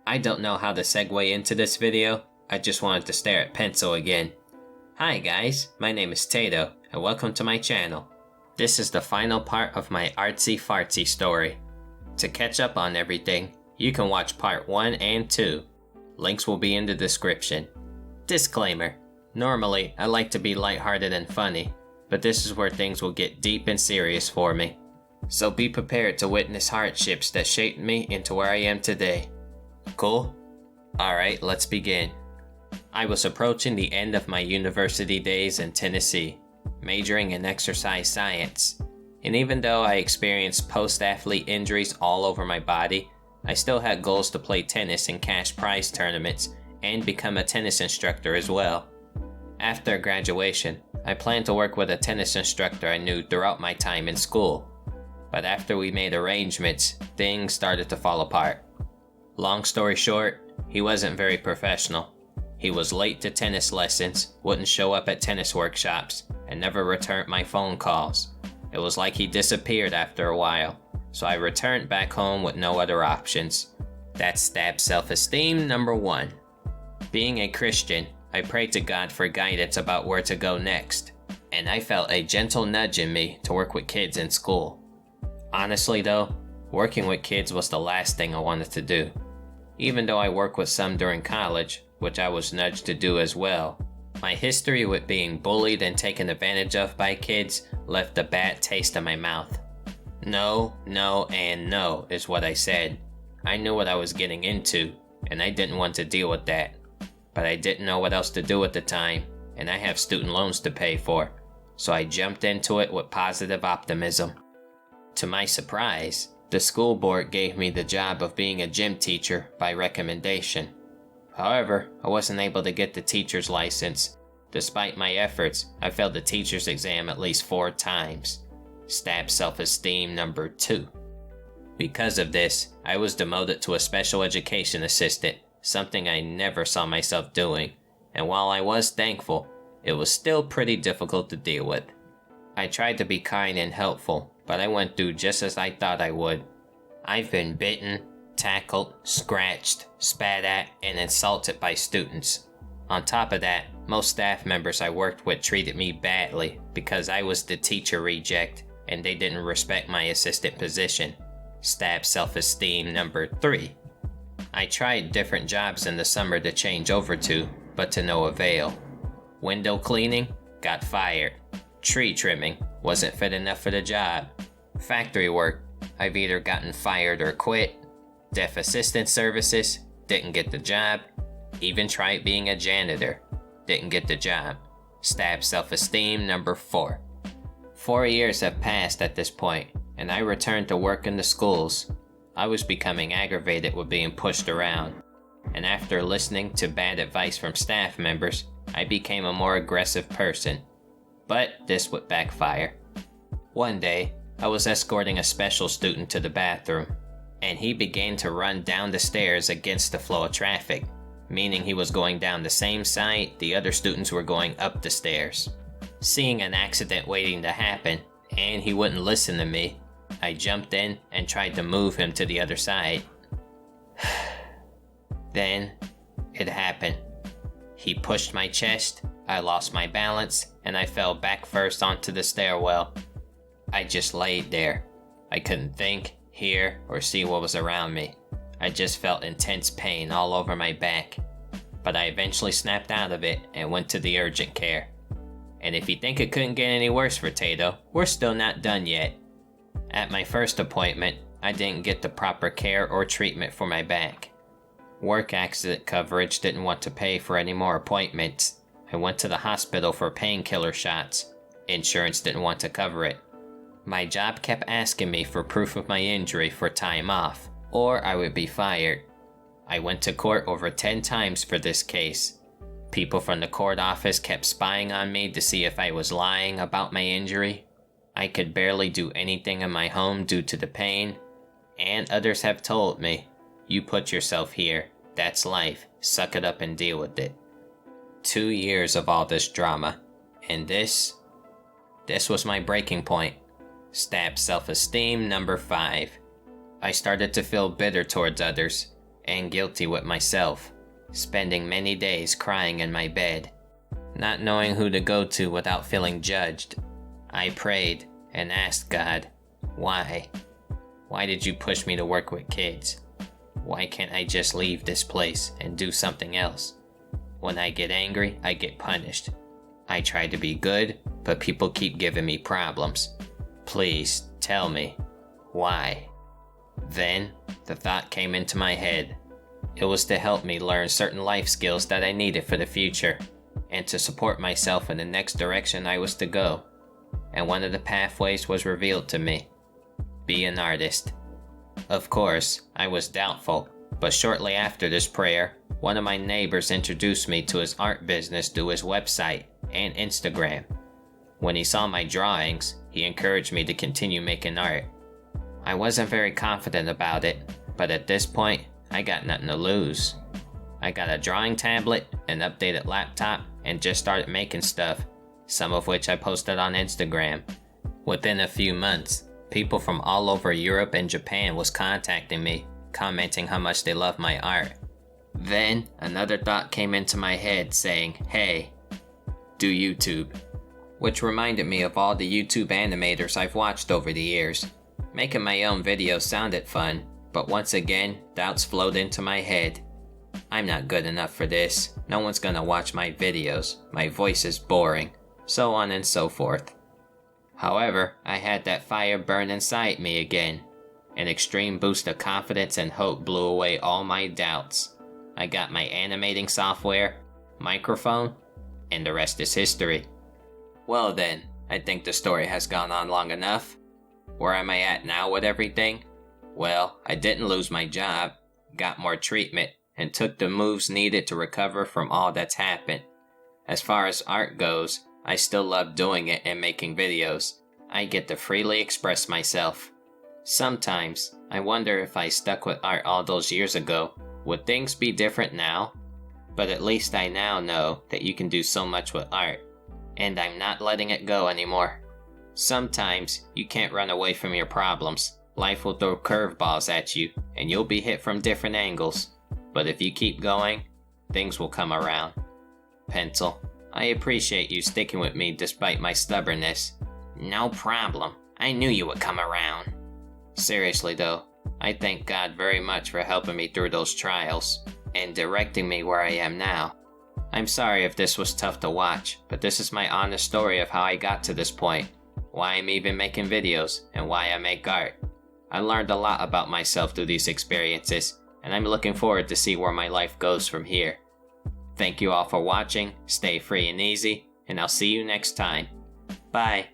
I don't know how to segue into this video, I just wanted to stare at pencil again. Hi guys, my name is Tato, and welcome to my channel. This is the final part of my artsy-fartsy story. To catch up on everything, you can watch part 1 and 2. Links will be in the description. Disclaimer: normally, I like to be lighthearted and funny, but this is where things will get deep and serious for me. So be prepared to witness hardships that shaped me into where I am today. Cool? Alright, let's begin. I was approaching the end of my university days in Tennessee, majoring in exercise science. And even though I experienced post-athlete injuries all over my body, I still had goals to play tennis in cash prize tournaments and become a tennis instructor as well. After graduation, I planned to work with a tennis instructor I knew throughout my time in school. But after we made arrangements, things started to fall apart. Long story short, he wasn't very professional. He was late to tennis lessons, wouldn't show up at tennis workshops, and never returned my phone calls. It was like he disappeared after a while, so I returned back home with no other options. That stabbed self-esteem number 1. Being a Christian, I prayed to God for guidance about where to go next, and I felt a gentle nudge in me to work with kids in school. Honestly though, working with kids was the last thing I wanted to do. Even though I worked with some during college, which I was nudged to do as well, my history with being bullied and taken advantage of by kids left a bad taste in my mouth. No, no, and no is what I said. I knew what I was getting into, and I didn't want to deal with that. But I didn't know what else to do at the time, and I have student loans to pay for, so I jumped into it with positive optimism. To my surprise, the school board gave me the job of being a gym teacher by recommendation. However, I wasn't able to get the teacher's license. Despite my efforts, I failed the teacher's exam at least 4 times. Stab self-esteem number 2. Because of this, I was demoted to a special education assistant, something I never saw myself doing, and while I was thankful, it was still pretty difficult to deal with. I tried to be kind and helpful, but I went through just as I thought I would. I've been bitten, tackled, scratched, spat at, and insulted by students. On top of that, most staff members I worked with treated me badly because I was the teacher reject and they didn't respect my assistant position. Stab self-esteem number 3. I tried different jobs in the summer to change over to, but to no avail. Window cleaning? Got fired. Tree trimming? Wasn't fit enough for the job. Factory work? I've either gotten fired or quit. Deaf assistant services? Didn't get the job. Even tried being a janitor. Didn't get the job. Stab self-esteem number 4. 4 years have passed at this point, and I returned to work in the schools. I was becoming aggravated with being pushed around, and after listening to bad advice from staff members, I became a more aggressive person. But this would backfire. One day, I was escorting a special student to the bathroom, and he began to run down the stairs against the flow of traffic, meaning he was going down the same side the other students were going up the stairs. Seeing an accident waiting to happen, and he wouldn't listen to me, I jumped in and tried to move him to the other side. Then, it happened. He pushed my chest, I lost my balance, and I fell back first onto the stairwell. I just laid there. I couldn't think, hear, or see what was around me. I just felt intense pain all over my back. But I eventually snapped out of it and went to the urgent care. And if you think it couldn't get any worse for Tato, we're still not done yet. At my first appointment, I didn't get the proper care or treatment for my back. Work accident coverage didn't want to pay for any more appointments. I went to the hospital for painkiller shots. Insurance didn't want to cover it. My job kept asking me for proof of my injury for time off, or I would be fired. I went to court over 10 times for this case. People from the court office kept spying on me to see if I was lying about my injury. I could barely do anything in my home due to the pain, and others have told me, "You put yourself here, that's life, suck it up and deal with it." 2 years of all this drama, and this was my breaking point. Stab self-esteem number 5. I started to feel bitter towards others, and guilty with myself, spending many days crying in my bed, not knowing who to go to without feeling judged. I prayed and asked God, why? Why did you push me to work with kids? Why can't I just leave this place and do something else? When I get angry, I get punished. I try to be good, but people keep giving me problems. Please tell me, why? Then, the thought came into my head. It was to help me learn certain life skills that I needed for the future, and to support myself in the next direction I was to go. And one of the pathways was revealed to me. Be an artist. Of course, I was doubtful, but shortly after this prayer, one of my neighbors introduced me to his art business through his website and Instagram. When he saw my drawings, he encouraged me to continue making art. I wasn't very confident about it, but at this point, I got nothing to lose. I got a drawing tablet, an updated laptop, and just started making stuff, some of which I posted on Instagram. Within a few months, people from all over Europe and Japan was contacting me, commenting how much they love my art. Then, another thought came into my head saying, hey, do YouTube. Which reminded me of all the YouTube animators I've watched over the years. Making my own videos sounded fun, but once again, doubts flowed into my head. I'm not good enough for this. No one's gonna watch my videos. My voice is boring. So on and so forth. However, I had that fire burn inside me again. An extreme boost of confidence and hope blew away all my doubts. I got my animating software, microphone, and the rest is history. Well then, I think the story has gone on long enough. Where am I at now with everything? Well, I didn't lose my job, got more treatment, and took the moves needed to recover from all that's happened. As far as art goes, I still love doing it and making videos. I get to freely express myself. Sometimes, I wonder if I stuck with art all those years ago, would things be different now? But at least I now know that you can do so much with art, and I'm not letting it go anymore. Sometimes, you can't run away from your problems. Life will throw curveballs at you, and you'll be hit from different angles. But if you keep going, things will come around. Pencil, I appreciate you sticking with me despite my stubbornness. No problem. I knew you would come around. Seriously though, I thank God very much for helping me through those trials, and directing me where I am now. I'm sorry if this was tough to watch, but this is my honest story of how I got to this point, why I'm even making videos, and why I make art. I learned a lot about myself through these experiences, and I'm looking forward to see where my life goes from here. Thank you all for watching, stay free and easy, and I'll see you next time. Bye.